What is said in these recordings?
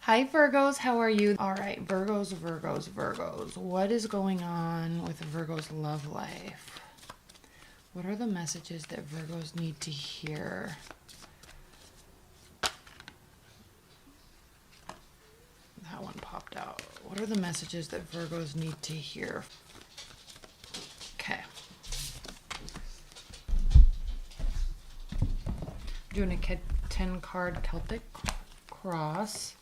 Hi Virgos, how are you? All right, Virgos, what is going on with Virgo's love life? What are the messages that Virgos need to hear? That one popped out. What are the messages that Virgos need to hear? Okay. Doing a 10 card Celtic cross.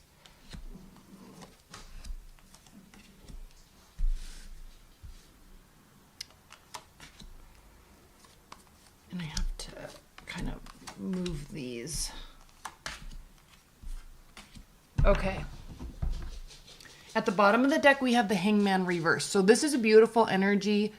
And I have to kind of move these. Okay. At the bottom of the deck, we have the Hangman reverse. So this is a beautiful energy,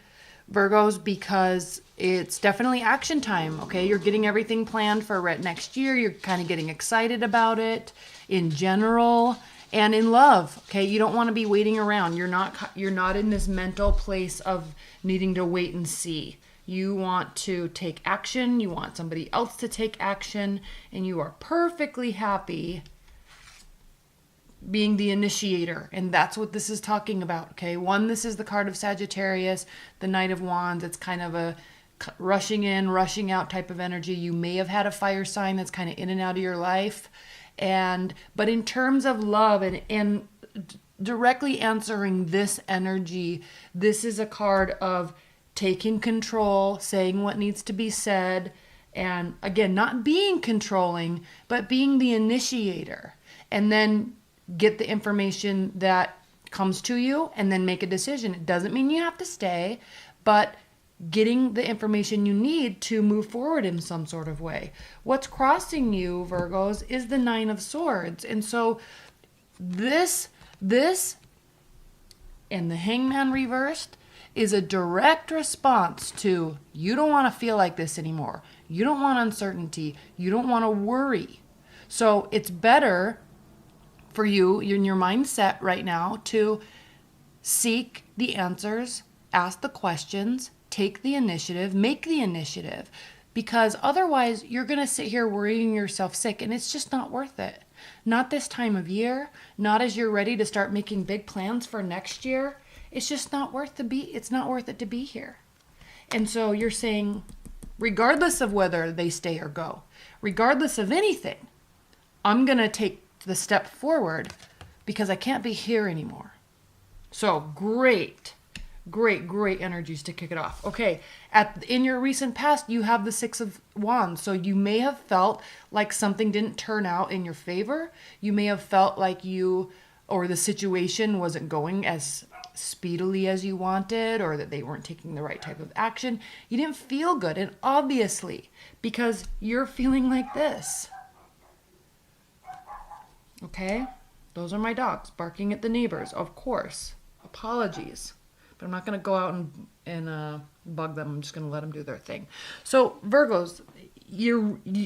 Virgos, because it's definitely action time, okay? You're getting everything planned for next year. You're kind of getting excited about it in general and in love, okay? You don't want to be waiting around. You're not in this mental place of needing to wait and see. You want to take action. You want somebody else to take action, and you are perfectly happy being the initiator. And that's what this is talking about, okay? One, this is the card of Sagittarius, the Knight of Wands. It's kind of a rushing in, rushing out type of energy. You may have had a fire sign that's kind of in and out of your life. But in terms of love and directly answering this energy, this is a card of taking control, saying what needs to be said, and again, not being controlling, but being the initiator. And then get the information that comes to you and then make a decision. It doesn't mean you have to stay, but getting the information you need to move forward in some sort of way. What's crossing you, Virgos, is the Nine of Swords. And so this and the Hangman reversed is a direct response to you don't want to feel like this anymore. You don't want uncertainty. You don't want to worry. So it's better for you in your mindset right now to seek the answers, ask the questions, take the initiative, make the initiative, because otherwise you're going to sit here worrying yourself sick, and it's just not worth it. Not this time of year, not as you're ready to start making big plans for next year. It's just not worth it's not worth it to be here. And so you're saying, regardless of whether they stay or go, regardless of anything, I'm going to take the step forward because I can't be here anymore. So great energies to kick it off. Okay, in your recent past, you have the Six of Wands. So you may have felt like something didn't turn out in your favor. You may have felt like the situation wasn't going as speedily as you wanted, or that they weren't taking the right type of action. You didn't feel good, and obviously, because you're feeling like this. Okay? Those are my dogs barking at the neighbors, of course. Apologies. But I'm not going to go out and bug them. I'm just going to let them do their thing. So, Virgos,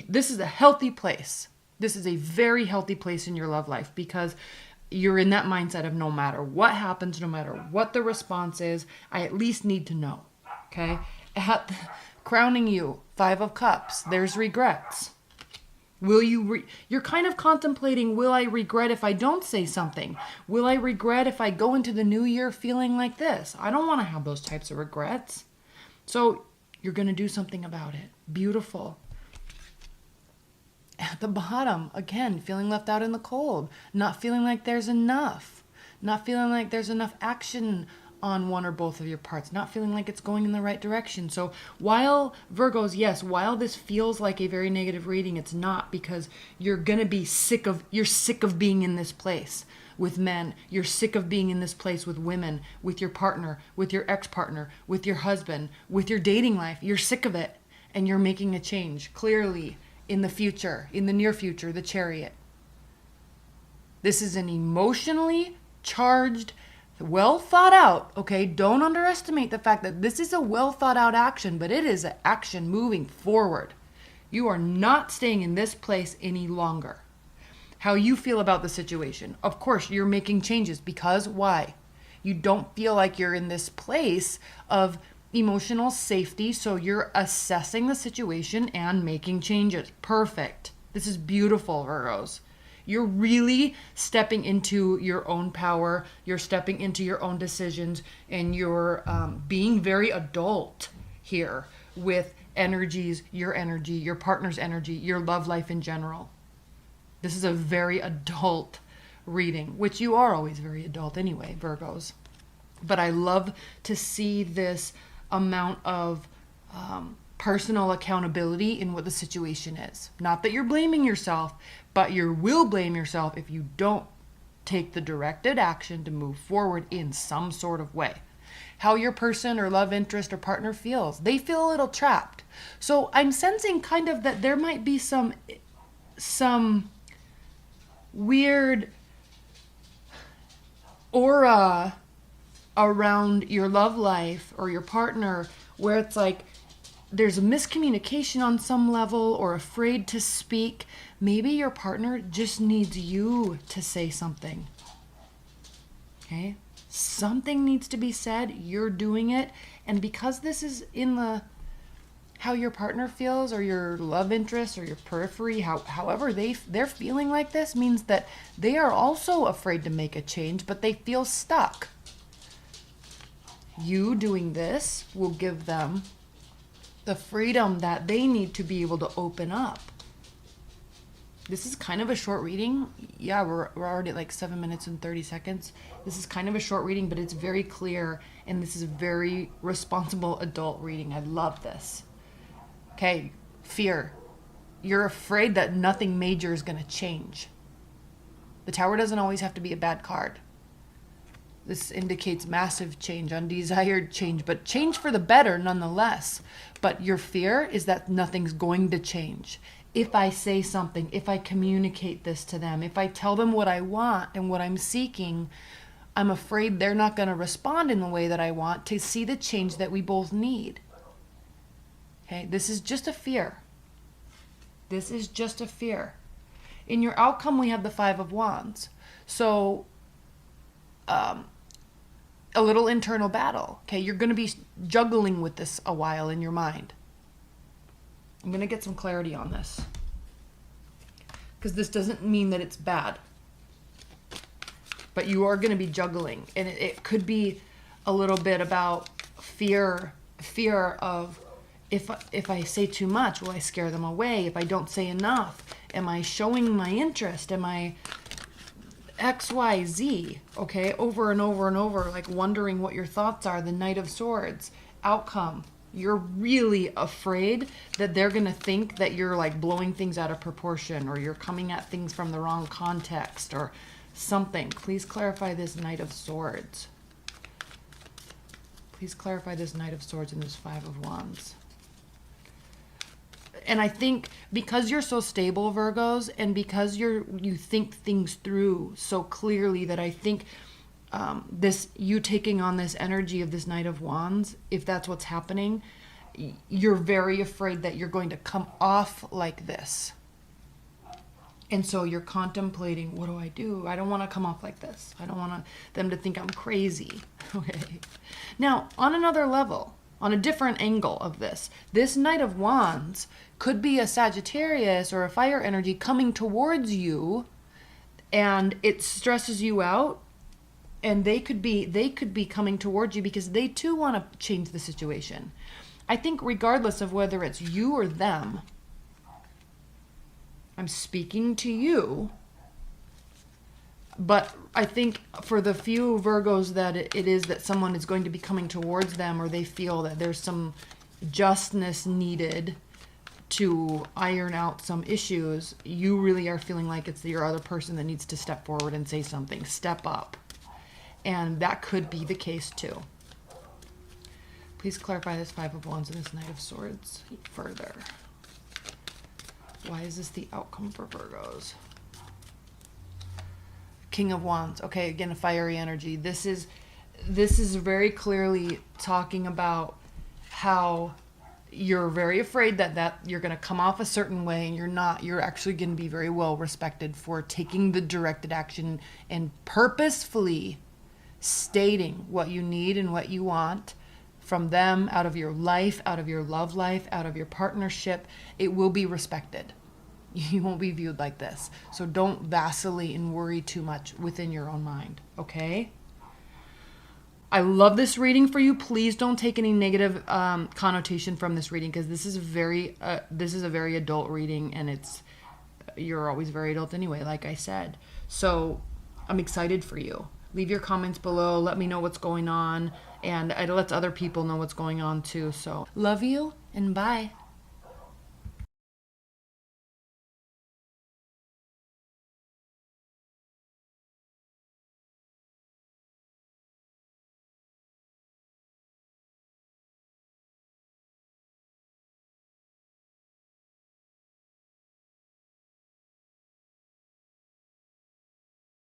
this is a healthy place. This is a very healthy place in your love life, because you're in that mindset of no matter what happens, no matter what the response is, I at least need to know. Okay? Crowning you, Five of Cups, there's regrets. You're kind of contemplating, will I regret if I don't say something? Will I regret if I go into the new year feeling like this? I don't want to have those types of regrets. So you're going to do something about it. Beautiful. At the bottom, again, feeling left out in the cold, not feeling like there's enough, not feeling like there's enough action on one or both of your parts, not feeling like it's going in the right direction. So while Virgos, yes, while this feels like a very negative reading, it's not, because you're going to be sick of being in this place with men. You're sick of being in this place with women, with your partner, with your ex-partner, with your husband, with your dating life. You're sick of it, and you're making a change clearly in the future, in the near future, the Chariot. This is an emotionally charged, well thought out, okay? Don't underestimate the fact that this is a well thought out action, but it is an action moving forward. You are not staying in this place any longer. How you feel about the situation. Of course, you're making changes, because why? You don't feel like you're in this place of emotional safety, so you're assessing the situation and making changes. Perfect. This is beautiful, Virgos. You're really stepping into your own power. You're stepping into your own decisions, and you're being very adult here with energies, your partner's energy, your love life in general. This is a very adult reading, which you are always very adult anyway, Virgos. But I love to see this amount of personal accountability in what the situation is. Not that you're blaming yourself, but you will blame yourself if you don't take the directed action to move forward in some sort of way. How your person or love interest or partner feels. They feel a little trapped. So I'm sensing kind of that there might be some weird aura around your love life or your partner where it's like there's a miscommunication on some level or afraid to speak. Maybe your partner just needs you to say something. Okay? Something needs to be said. You're doing it. And because this is in the how your partner feels or your love interest or your periphery, however they're feeling like this means that they are also afraid to make a change, but they feel stuck. You doing this will give them the freedom that they need to be able to open up. This is kind of a short reading. Yeah, we're already at like 7 minutes and 30 seconds. This is kind of a short reading, but it's very clear, and this is a very responsible adult reading. I love this. Okay, fear. You're afraid that nothing major is going to change. The Tower doesn't always have to be a bad card. This indicates massive change, undesired change, but change for the better nonetheless. But your fear is that nothing's going to change. If I say something, if I communicate this to them, if I tell them what I want and what I'm seeking, I'm afraid they're not going to respond in the way that I want to see the change that we both need. Okay, this is just a fear. This is just a fear. In your outcome, we have the Five of Wands. So, a little internal battle. Okay, you're going to be juggling with this a while in your mind. I'm going to get some clarity on this. Because this doesn't mean that it's bad. But you are going to be juggling. And it could be a little bit about fear of if I say too much, will I scare them away? If I don't say enough, am I showing my interest? Am I XYZ? Okay, over and over and over, like wondering what your thoughts are. The Knight of Swords. Outcome. You're really afraid that they're going to think that you're like blowing things out of proportion or you're coming at things from the wrong context or something. Please clarify this Knight of Swords. Please clarify this Knight of Swords and this Five of Wands. And I think because you're so stable, Virgos, and because you think things through so clearly, that I think you taking on this energy of this Knight of Wands, if that's what's happening, you're very afraid that you're going to come off like this. And so you're contemplating, what do I do? I don't want to come off like this. I don't want them to think I'm crazy. Okay. Now, on another level, on a different angle of this Knight of Wands could be a Sagittarius or a fire energy coming towards you, and it stresses you out, and they could be coming towards you because they too want to change the situation. I think regardless of whether it's you or them, I'm speaking to you, but I think for the few Virgos that it is that someone is going to be coming towards them, or they feel that there's some justness needed to iron out some issues, you really are feeling like it's your other person that needs to step forward and say something, step up. And that could be the case too. Please clarify this Five of Wands and this Knight of Swords further. Why is this the outcome for Virgos? King of Wands. Okay, again, a fiery energy. This is very clearly talking about how you're very afraid that you're going to come off a certain way, and you're not. You're actually going to be very well respected for taking the directed action and purposefully stating what you need and what you want from them, out of your life, out of your love life, out of your partnership. It will be respected. you won't be viewed like this. So don't vacillate and worry too much within your own mind, okay? I love this reading for you. Please don't take any negative connotation from this reading, because this is a very adult reading, and you're always very adult anyway, like I said. So I'm excited for you. Leave your comments below. Let me know what's going on, and it lets other people know what's going on too. So love you, and bye.